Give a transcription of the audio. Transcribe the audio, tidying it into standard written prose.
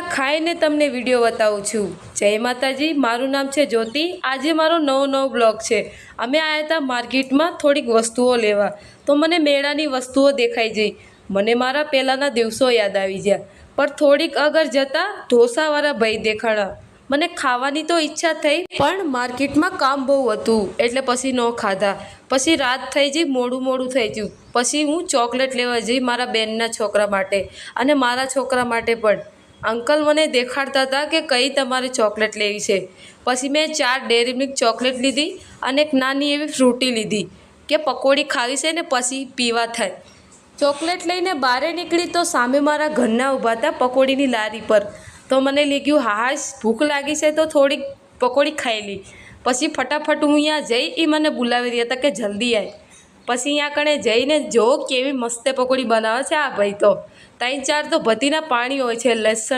ખાઈને તમને વિડીયો બતાવું છું। જય માતાજી, મારું નામ છે જ્યોતિ। આજે મારો નવો બ્લોગ છે। અમે આવ્યા હતા માર્કેટમાં થોડીક વસ્તુઓ લેવા, તો મને મેળાની વસ્તુઓ દેખાઈ ગઈ। મને મારા પહેલાંના દિવસો યાદ આવી ગયા। પણ થોડીક આગળ જતાં ઢોસાવાળા ભાઈ દેખાણા। મને ખાવાની તો ઈચ્છા થઈ, પણ માર્કેટમાં કામ બહુ હતું એટલે પછી ન ખાધા। પછી રાત થઈ ગઈ, મોડું થઈ ગયું। પછી હું ચોકલેટ લેવા જઈ મારા બેનના છોકરા માટે અને મારા છોકરા માટે પણ। અંકલ મને દેખાડતા હતા કે કઈ તમારે ચોકલેટ લેવી છે। પછી મેં 4 ડેરી મિલ્ક ચોકલેટ લીધી અને એક નાની એવી ફ્રૂટી લીધી કે પકોડી ખાવી છે ને પછી પીવા થાય। ચોકલેટ લઈને બહાર નીકળી તો સામે મારા ઘરના ઊભા હતા પકોડીની લારી પર। તો મને લાગ્યું હાશ ભૂખ લાગી છે તો થોડીક પકોડી ખાઈ લી। પછી ફટાફટ હું અહીંયા જઈ એ મને બોલાવી રહ્યા હતા કે જલ્દી આવ। પછી અહીંયા કણે જઈને જો કેવી મસ્ત પકોડી બનાવે છે આ ભાઈ। તો 3-4 તો બધીના પાણી હોય છે, લસણ